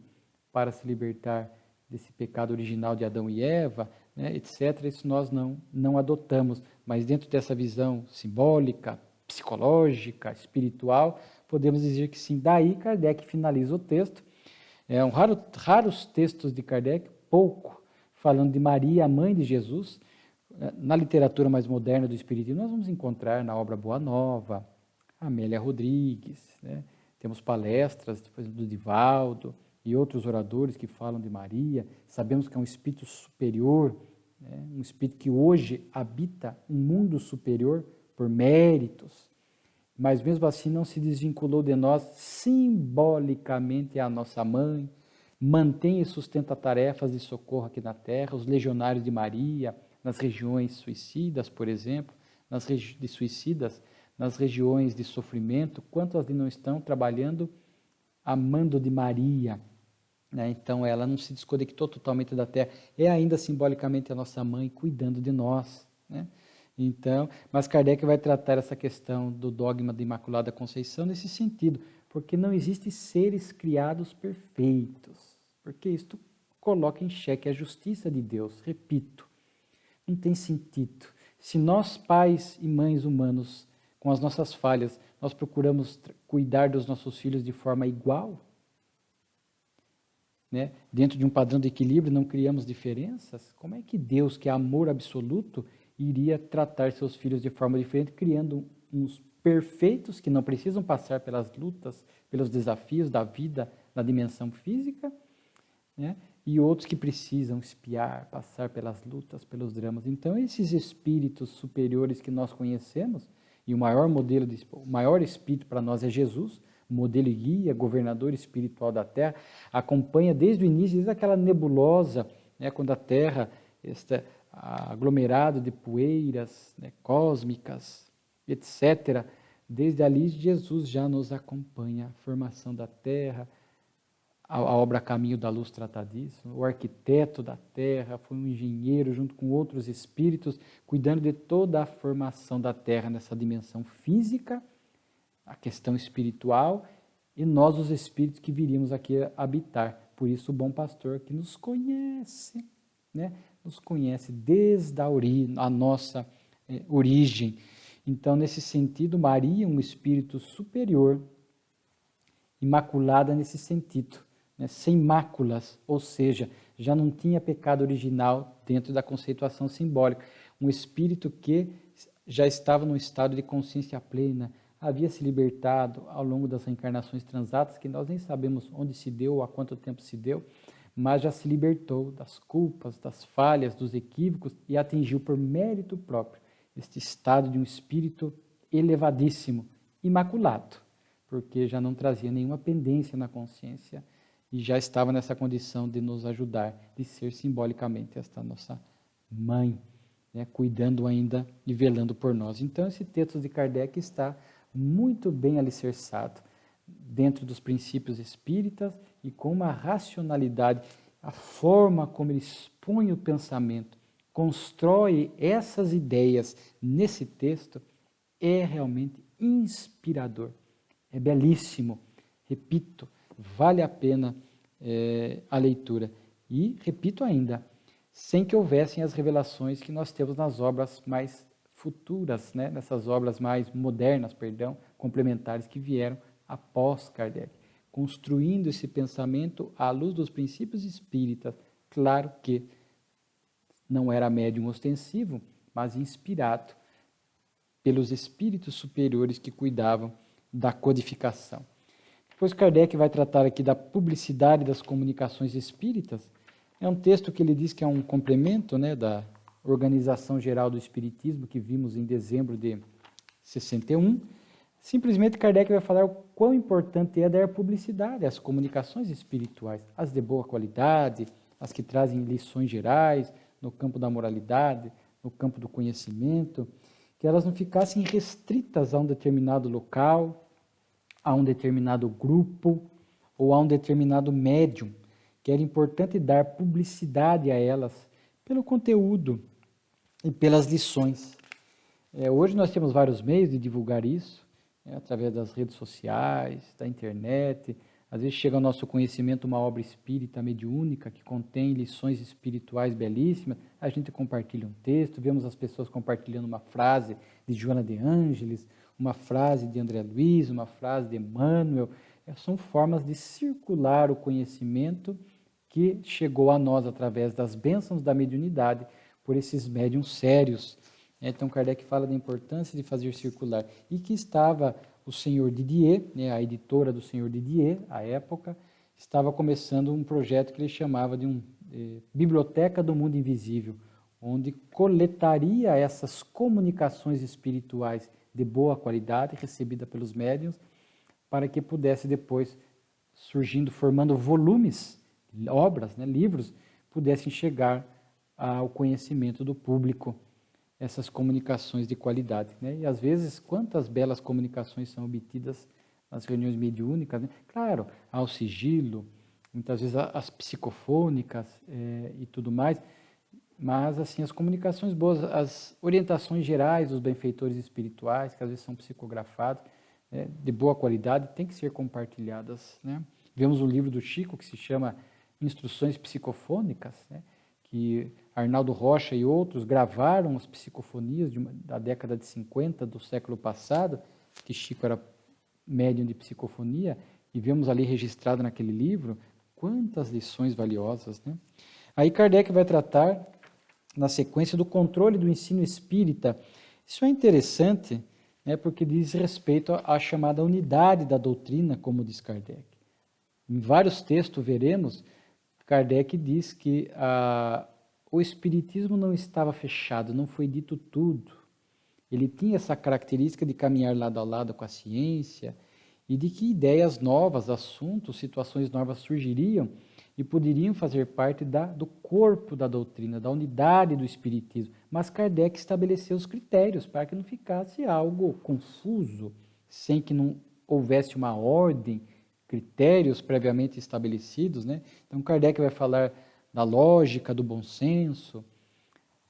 para se libertar desse pecado original de Adão e Eva, né, etc. Isso nós não adotamos, mas dentro dessa visão simbólica, psicológica, espiritual, podemos dizer que sim. Daí Kardec finaliza o texto. Raros textos de Kardec, pouco, falando de Maria, a mãe de Jesus. Na literatura mais moderna do Espiritismo, nós vamos encontrar na obra Boa Nova, Amélia Rodrigues, né? Temos palestras, por exemplo, do Divaldo e outros oradores que falam de Maria. Sabemos que é um espírito superior, né? Um espírito que hoje habita um mundo superior por méritos, mas mesmo assim não se desvinculou de nós, simbolicamente é a nossa mãe, mantém e sustenta tarefas de socorro aqui na Terra, os legionários de Maria, nas regiões suicidas, por exemplo, nas regiões de sofrimento, quantos ali não estão trabalhando amando de Maria, né? Então ela não se desconectou totalmente da terra, é ainda simbolicamente a nossa mãe cuidando de nós, né? Então, mas Kardec vai tratar essa questão do dogma da Imaculada Conceição nesse sentido, porque não existem seres criados perfeitos, porque isto coloca em xeque a justiça de Deus, repito, não tem sentido. Se nós, pais e mães humanos, com as nossas falhas, nós procuramos cuidar dos nossos filhos de forma igual, né? Dentro de um padrão de equilíbrio, não criamos diferenças, como é que Deus, que é amor absoluto, iria tratar seus filhos de forma diferente, criando uns perfeitos que não precisam passar pelas lutas, pelos desafios da vida na dimensão física, né? E outros que precisam espiar, passar pelas lutas, pelos dramas. Então, esses espíritos superiores que nós conhecemos, e o maior espírito para nós é Jesus, modelo e guia, governador espiritual da Terra, acompanha desde o início, desde aquela nebulosa, né, quando a Terra está aglomerado de poeiras, né, cósmicas, etc. Desde ali, Jesus já nos acompanha, a formação da Terra, a obra Caminho da Luz trata disso. O arquiteto da Terra foi um engenheiro junto com outros espíritos, cuidando de toda a formação da Terra nessa dimensão física, a questão espiritual, e nós, os espíritos que viríamos aqui habitar. Por isso, o bom pastor que nos conhece, né? Nos conhece desde a nossa origem. Então, nesse sentido, Maria, um espírito superior, imaculada nesse sentido, né? Sem máculas, ou seja, já não tinha pecado original dentro da conceituação simbólica. Um espírito que já estava num estado de consciência plena, havia se libertado ao longo das reencarnações transatas, que nós nem sabemos onde se deu, há quanto tempo se deu, mas já se libertou das culpas, das falhas, dos equívocos e atingiu por mérito próprio este estado de um espírito elevadíssimo, imaculado, porque já não trazia nenhuma pendência na consciência e já estava nessa condição de nos ajudar, de ser simbolicamente esta nossa mãe, né, cuidando ainda e velando por nós. Então, esse texto de Kardec está muito bem alicerçado dentro dos princípios espíritas e com uma racionalidade, a forma como ele expõe o pensamento, constrói essas ideias nesse texto é realmente inspirador, é belíssimo, repito, vale a pena a leitura. E, repito ainda, sem que houvessem as revelações que nós temos nas obras mais futuras, né? Nessas obras mais modernas, complementares que vieram após Kardec, construindo esse pensamento à luz dos princípios espíritas. Claro que não era médium ostensivo, mas inspirado pelos espíritos superiores que cuidavam da codificação. Depois Kardec vai tratar aqui da publicidade das comunicações espíritas. É um texto que ele diz que é um complemento, né, da Organização Geral do Espiritismo, que vimos em dezembro de 61. Simplesmente Kardec vai falar o quão importante é dar publicidade às comunicações espirituais, as de boa qualidade, as que trazem lições gerais no campo da moralidade, no campo do conhecimento, que elas não ficassem restritas a um determinado local, a um determinado grupo ou a um determinado médium, que era importante dar publicidade a elas pelo conteúdo e pelas lições. Hoje nós temos vários meios de divulgar isso, através das redes sociais, da internet. Às vezes chega ao nosso conhecimento uma obra espírita mediúnica que contém lições espirituais belíssimas, a gente compartilha um texto, vemos as pessoas compartilhando uma frase de Joana de Ângeles, uma frase de André Luiz, uma frase de Emmanuel. São formas de circular o conhecimento que chegou a nós através das bênçãos da mediunidade por esses médiuns sérios. Então Kardec fala da importância de fazer circular. E que estava o senhor Didier, né, a editora do senhor Didier, à época, estava começando um projeto que ele chamava de Biblioteca do Mundo Invisível, onde coletaria essas comunicações espirituais de boa qualidade, recebida pelos médiuns, para que pudesse depois, surgindo, formando volumes, obras, né, livros, pudessem chegar ao conhecimento do público. essas comunicações de qualidade, né? E às vezes, quantas belas comunicações são obtidas nas reuniões mediúnicas, né? Claro, há o sigilo, muitas vezes as psicofônicas e tudo mais, mas assim, as comunicações boas, as orientações gerais dos benfeitores espirituais, que às vezes são psicografadas, de boa qualidade, têm que ser compartilhadas, né? Vemos um livro do Chico que se chama Instruções Psicofônicas, né? Que Arnaldo Rocha e outros gravaram as psicofonias da década de 50 do século passado, que Chico era médium de psicofonia, e vemos ali registrado naquele livro quantas lições valiosas, né? Aí Kardec vai tratar, na sequência, do controle do ensino espírita. Isso é interessante, né, porque diz respeito à chamada unidade da doutrina, como diz Kardec. Em vários textos veremos, Kardec diz que o Espiritismo não estava fechado, não foi dito tudo. Ele tinha essa característica de caminhar lado a lado com a ciência e de que ideias novas, assuntos, situações novas surgiriam e poderiam fazer parte do corpo da doutrina, da unidade do Espiritismo. Mas Kardec estabeleceu os critérios para que não ficasse algo confuso, sem que não houvesse uma ordem, critérios previamente estabelecidos, né? Então Kardec vai falar da lógica, do bom senso,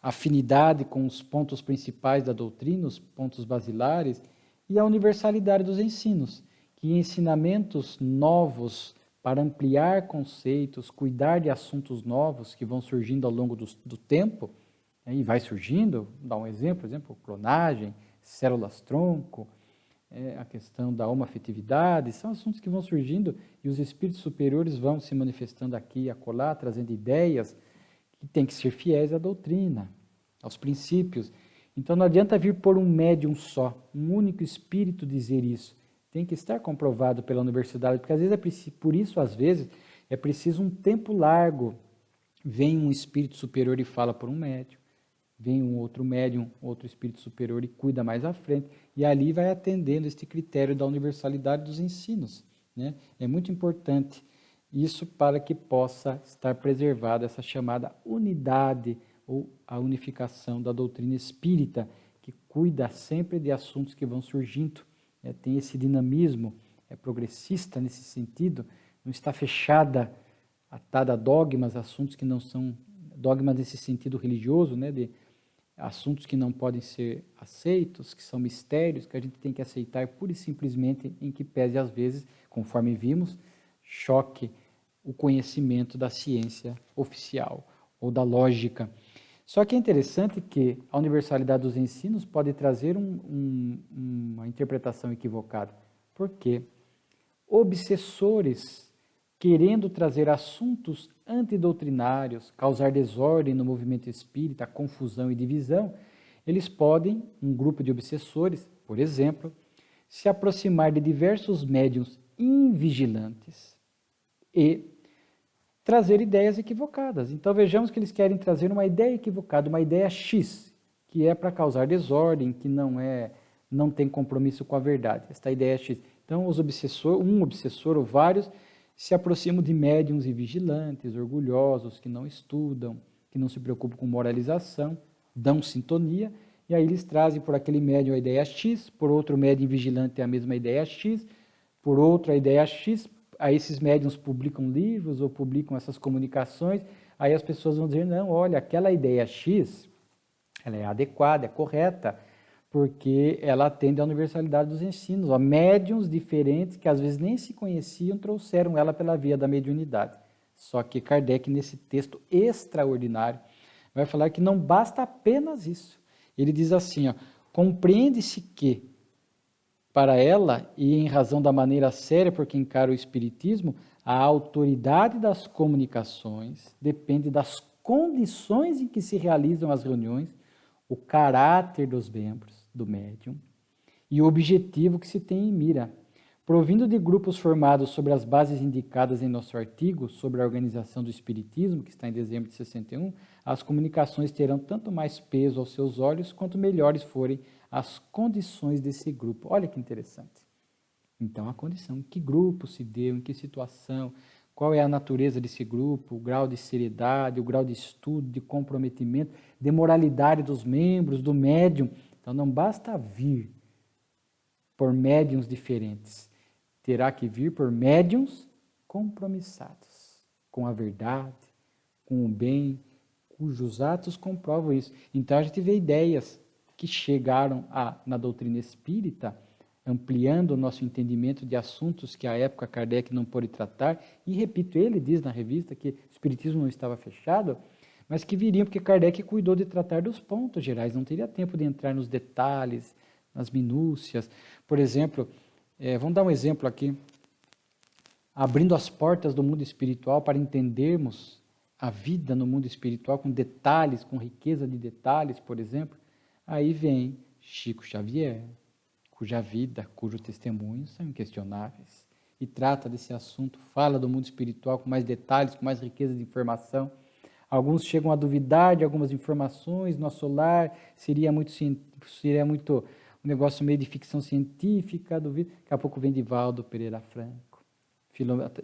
afinidade com os pontos principais da doutrina, os pontos basilares, e a universalidade dos ensinos, que ensinamentos novos para ampliar conceitos, cuidar de assuntos novos que vão surgindo ao longo do tempo, e vai surgindo, vou dar um exemplo, clonagem, células-tronco, a questão da homoafetividade, são assuntos que vão surgindo e os espíritos superiores vão se manifestando aqui e acolá, trazendo ideias que têm que ser fiéis à doutrina, aos princípios. Então não adianta vir por um médium só, um único espírito dizer isso. Tem que estar comprovado pela universidade, porque às vezes por isso, às vezes, é preciso um tempo largo. Vem um espírito superior e fala por um médium, vem um outro médium, outro espírito superior e cuida mais à frente, e ali vai atendendo este critério da universalidade dos ensinos, né? É muito importante isso para que possa estar preservada essa chamada unidade ou a unificação da doutrina espírita, que cuida sempre de assuntos que vão surgindo, tem esse dinamismo, é progressista nesse sentido, não está fechada, atada a dogmas, assuntos que não são dogmas nesse sentido religioso, né, de assuntos que não podem ser aceitos, que são mistérios, que a gente tem que aceitar pura e simplesmente, em que pese às vezes, conforme vimos, choque o conhecimento da ciência oficial ou da lógica. Só que é interessante que a universalidade dos ensinos pode trazer uma interpretação equivocada. Por quê? Obsessores, querendo trazer assuntos antidoutrinários, causar desordem no movimento espírita, confusão e divisão, eles podem, um grupo de obsessores, por exemplo, se aproximar de diversos médiuns invigilantes e trazer ideias equivocadas. Então vejamos que eles querem trazer uma ideia equivocada, uma ideia X, que é para causar desordem, que não tem compromisso com a verdade. Esta ideia é X. Então um obsessor ou vários se aproximam de médiuns e vigilantes, orgulhosos, que não estudam, que não se preocupam com moralização, dão sintonia, e aí eles trazem por aquele médium a ideia X, por outro médium vigilante a mesma ideia X, por outro a ideia X, aí esses médiuns publicam livros ou publicam essas comunicações, aí as pessoas vão dizer, não, olha, aquela ideia X, ela é adequada, é correta, porque ela atende à universalidade dos ensinos. Ó, médiuns diferentes, que às vezes nem se conheciam, trouxeram ela pela via da mediunidade. Só que Kardec, nesse texto extraordinário, vai falar que não basta apenas isso. Ele diz assim, ó, compreende-se que, para ela, e em razão da maneira séria por que encara o Espiritismo, a autoridade das comunicações depende das condições em que se realizam as reuniões, o caráter dos membros do médium e o objetivo que se tem em mira. Provindo de grupos formados sobre as bases indicadas em nosso artigo sobre a organização do Espiritismo, que está em dezembro de 61, as comunicações terão tanto mais peso aos seus olhos, quanto melhores forem as condições desse grupo. Olha que interessante. Então, a condição, em que grupo se deu, em que situação, qual é a natureza desse grupo, o grau de seriedade, o grau de estudo, de comprometimento, de moralidade dos membros, do médium. Então não basta vir por médiuns diferentes, terá que vir por médiuns compromissados com a verdade, com o bem, cujos atos comprovam isso. Então a gente vê ideias que chegaram na doutrina espírita, ampliando o nosso entendimento de assuntos que à época Kardec não pôde tratar, e repito, ele diz na revista que o espiritismo não estava fechado, mas que viriam porque Kardec cuidou de tratar dos pontos gerais, não teria tempo de entrar nos detalhes, nas minúcias. Por exemplo, vamos dar um exemplo aqui, abrindo as portas do mundo espiritual para entendermos a vida no mundo espiritual com detalhes, com riqueza de detalhes, por exemplo, aí vem Chico Xavier, cuja vida, cujo testemunho são inquestionáveis, e trata desse assunto, fala do mundo espiritual com mais detalhes, com mais riqueza de informação. Alguns chegam a duvidar de algumas informações, nosso lar seria muito um negócio meio de ficção científica, duvido. Daqui a pouco vem Divaldo Pereira Franco,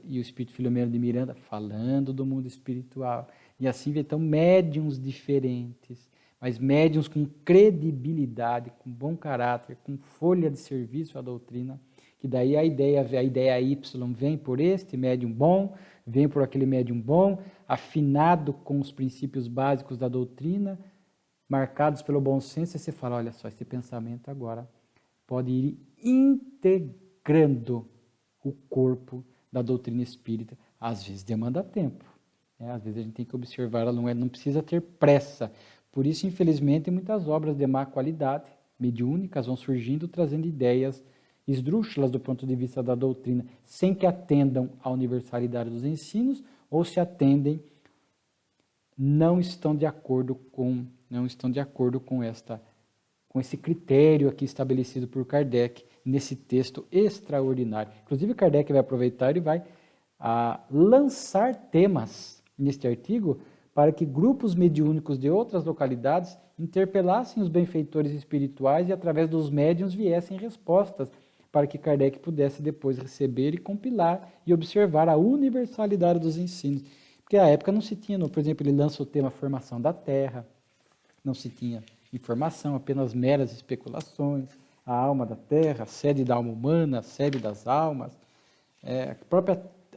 e o Espírito Filomeno de Miranda falando do mundo espiritual. E assim vem então médiuns diferentes, mas médiuns com credibilidade, com bom caráter, com folha de serviço à doutrina, que daí a ideia Y vem por este médium bom, vem por aquele médium bom, afinado com os princípios básicos da doutrina, marcados pelo bom senso, e você fala, olha só, esse pensamento agora pode ir integrando o corpo da doutrina espírita. Às vezes demanda tempo, né? Às vezes a gente tem que observar, ela não precisa ter pressa. Por isso, infelizmente, muitas obras de má qualidade, mediúnicas, vão surgindo, trazendo ideias esdrúxulas do ponto de vista da doutrina, sem que atendam à universalidade dos ensinos, ou se atendem, não estão de acordo com esse critério aqui estabelecido por Kardec, nesse texto extraordinário. Inclusive, Kardec vai aproveitar e vai lançar temas neste artigo para que grupos mediúnicos de outras localidades interpelassem os benfeitores espirituais e, através dos médiuns, viessem respostas para que Kardec pudesse depois receber e compilar e observar a universalidade dos ensinos. Porque à época não se tinha, por exemplo, ele lança o tema formação da Terra, não se tinha informação, apenas meras especulações, a alma da Terra, a sede da alma humana, a sede das almas,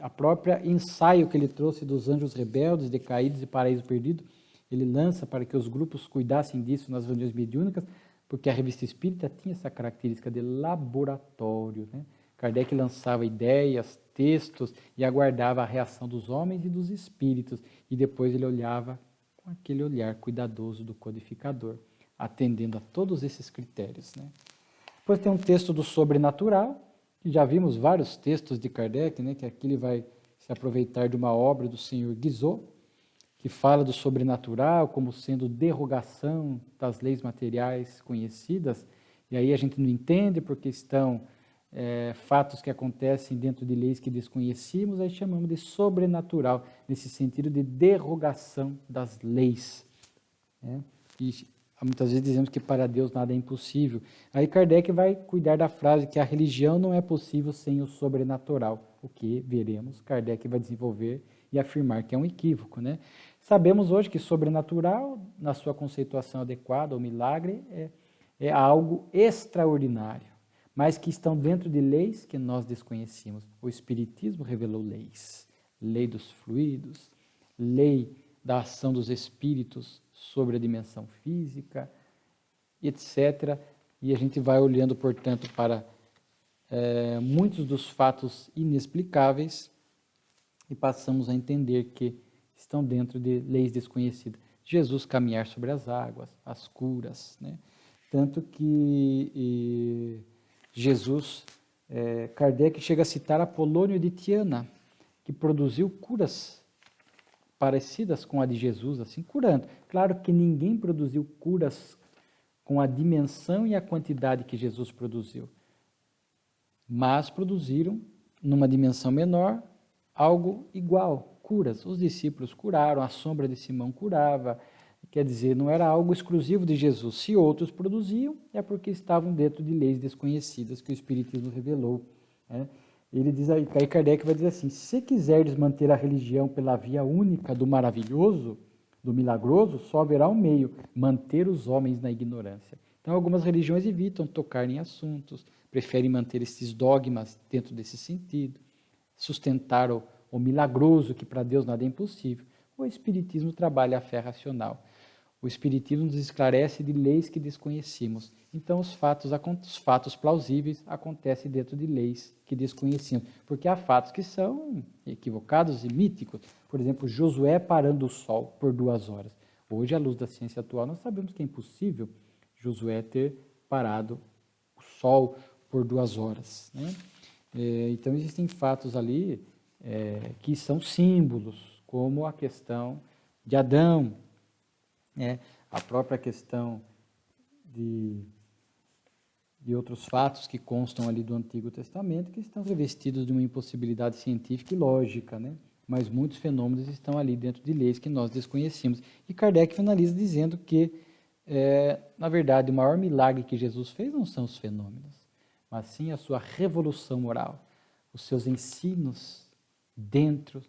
a própria ensaio que ele trouxe dos anjos rebeldes, decaídos e paraíso perdido, ele lança para que os grupos cuidassem disso nas reuniões mediúnicas, porque a revista espírita tinha essa característica de laboratório, né? Kardec lançava ideias, textos e aguardava a reação dos homens e dos espíritos, e depois ele olhava com aquele olhar cuidadoso do codificador, atendendo a todos esses critérios, né? Depois tem um texto do sobrenatural, que já vimos vários textos de Kardec, né, que aqui ele vai se aproveitar de uma obra do senhor Guizot, que fala do sobrenatural como sendo derrogação das leis materiais conhecidas, e aí a gente não entende porque estão fatos que acontecem dentro de leis que desconhecíamos, aí chamamos de sobrenatural, nesse sentido de derrogação das leis, né? E muitas vezes dizemos que para Deus nada é impossível. Aí Kardec vai cuidar da frase que a religião não é possível sem o sobrenatural, o que veremos, Kardec vai desenvolver e afirmar que é um equívoco, né? Sabemos hoje que sobrenatural, na sua conceituação adequada, o milagre, é algo extraordinário, mas que estão dentro de leis que nós desconhecíamos. O Espiritismo revelou leis, lei dos fluidos, lei da ação dos espíritos sobre a dimensão física, etc. E a gente vai olhando, portanto, para muitos dos fatos inexplicáveis e passamos a entender que estão dentro de leis desconhecidas. Jesus caminhar sobre as águas, as curas, né? Tanto que Jesus, Kardec chega a citar Apolônio de Tiana, que produziu curas parecidas com a de Jesus, assim, curando. Claro que ninguém produziu curas com a dimensão e a quantidade que Jesus produziu, mas produziram, numa dimensão menor, algo igual, curas. Os discípulos curaram, a sombra de Simão curava, quer dizer, não era algo exclusivo de Jesus. Se outros produziam, é porque estavam dentro de leis desconhecidas que o Espiritismo revelou, né? Ele diz aí Kardec vai dizer assim: se quiserdes manter a religião pela via única do maravilhoso, do milagroso, só haverá um meio: manter os homens na ignorância. Então, algumas religiões evitam tocar em assuntos, preferem manter esses dogmas dentro desse sentido, sustentar o milagroso, que para Deus nada é impossível. O Espiritismo trabalha a fé racional. O Espiritismo nos esclarece de leis que desconhecíamos. Então, os fatos plausíveis acontecem dentro de leis que desconhecíamos. Porque há fatos que são equivocados e míticos. Por exemplo, Josué parando o sol por 2 horas. Hoje, à luz da ciência atual, nós sabemos que é impossível Josué ter parado o sol por 2 horas. Né? Então, existem fatos ali que são símbolos, como a questão de Adão, a própria questão de outros fatos que constam ali do Antigo Testamento, que estão revestidos de uma impossibilidade científica e lógica, né? Mas muitos fenômenos estão ali dentro de leis que nós desconhecemos. E Kardec finaliza dizendo que, na verdade, o maior milagre que Jesus fez não são os fenômenos, mas sim a sua revolução moral, os seus ensinos dentro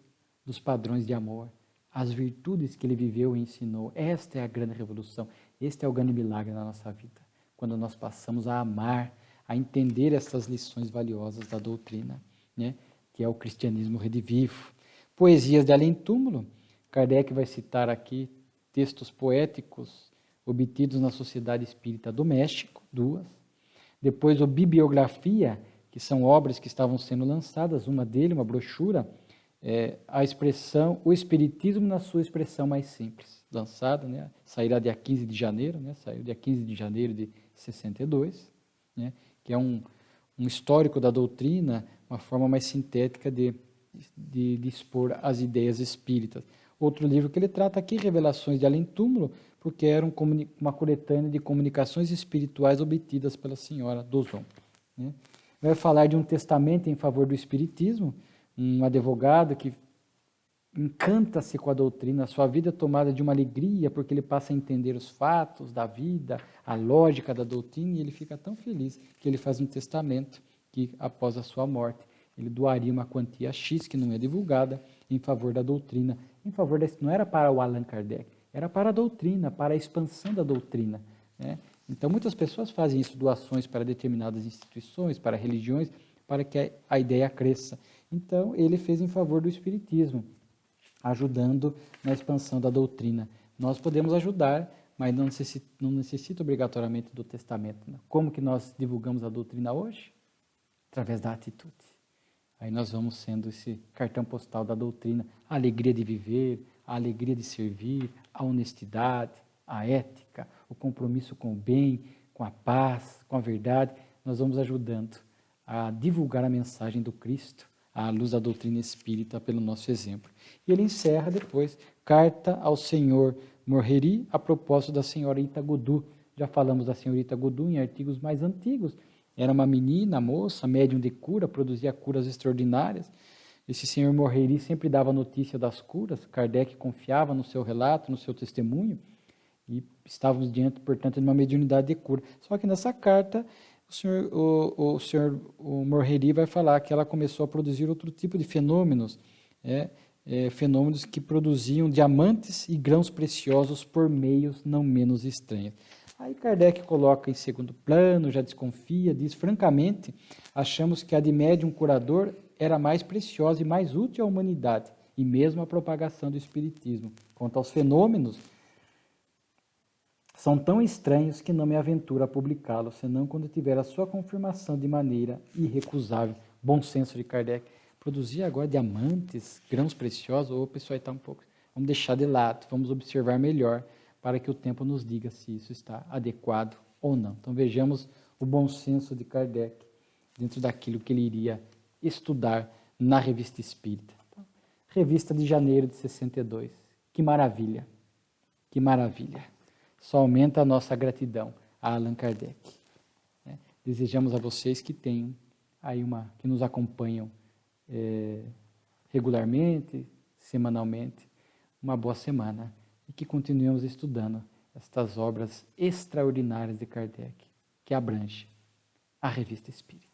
dos padrões de amor, as virtudes que ele viveu e ensinou. Esta é a grande revolução, este é o grande milagre na nossa vida, quando nós passamos a amar, a entender essas lições valiosas da doutrina, né, que é o cristianismo redivivo. Poesias de além-túmulo, Kardec vai citar aqui textos poéticos obtidos na Sociedade Espírita do México, 2. Depois, o Bibliografia, que são obras que estavam sendo lançadas, uma dele, uma brochura, a expressão, o Espiritismo na sua expressão mais simples, lançada, né, sairá dia 15 de janeiro, né, saiu dia 15 de janeiro de 62, né, que é um histórico da doutrina, uma forma mais sintética de expor as ideias espíritas. Outro livro que ele trata aqui, Revelações de Além-Túmulo, porque era uma coletânea de comunicações espirituais obtidas pela senhora Dozon. Né. Vai falar de um testamento em favor do espiritismo, um advogado que encanta-se com a doutrina, a sua vida é tomada de uma alegria, porque ele passa a entender os fatos da vida, a lógica da doutrina, e ele fica tão feliz que ele faz um testamento que, após a sua morte, ele doaria uma quantia X, que não é divulgada, em favor da doutrina. Não era para o Allan Kardec, era para a doutrina, para a expansão da doutrina. Né? Então, muitas pessoas fazem isso, doações para determinadas instituições, para religiões, para que a ideia cresça. Então, ele fez em favor do espiritismo, ajudando na expansão da doutrina. Nós podemos ajudar, mas não necessita obrigatoriamente do testamento. Né? Como que nós divulgamos a doutrina hoje? Através da atitude. Aí nós vamos sendo esse cartão postal da doutrina, a alegria de viver, a alegria de servir, a honestidade, a ética, o compromisso com o bem, com a paz, com a verdade. Nós vamos ajudando a divulgar a mensagem do Cristo à luz da doutrina espírita pelo nosso exemplo. E ele encerra depois, carta ao senhor Morreri, a propósito da senhorita Godu. Já falamos da senhorita Godu em artigos mais antigos. Era uma menina, moça, médium de cura, produzia curas extraordinárias. Esse senhor Morreri sempre dava notícia das curas, Kardec confiava no seu relato, no seu testemunho, e estávamos diante, portanto, de uma mediunidade de cura. Só que nessa carta, o senhor Morreri vai falar que ela começou a produzir outro tipo de fenômenos, fenômenos que produziam diamantes e grãos preciosos por meios não menos estranhos. Aí Kardec coloca em segundo plano, já desconfia, diz francamente, achamos que a de médium curador era mais preciosa e mais útil à humanidade, e mesmo à propagação do espiritismo. Quanto aos fenômenos, são tão estranhos que não me aventuro a publicá-los, senão quando tiver a sua confirmação de maneira irrecusável. Bom senso de Kardec. Produzir agora diamantes, grãos preciosos, ou o pessoal está um pouco... Vamos deixar de lado, vamos observar melhor, para que o tempo nos diga se isso está adequado ou não. Então vejamos o bom senso de Kardec dentro daquilo que ele iria estudar na Revista Espírita. Então, revista de janeiro de 62. Que maravilha, que maravilha. Só aumenta a nossa gratidão a Allan Kardec. Desejamos a vocês que tenham aí que nos acompanham regularmente, semanalmente, uma boa semana. E que continuemos estudando estas obras extraordinárias de Kardec, que abrange a Revista Espírita.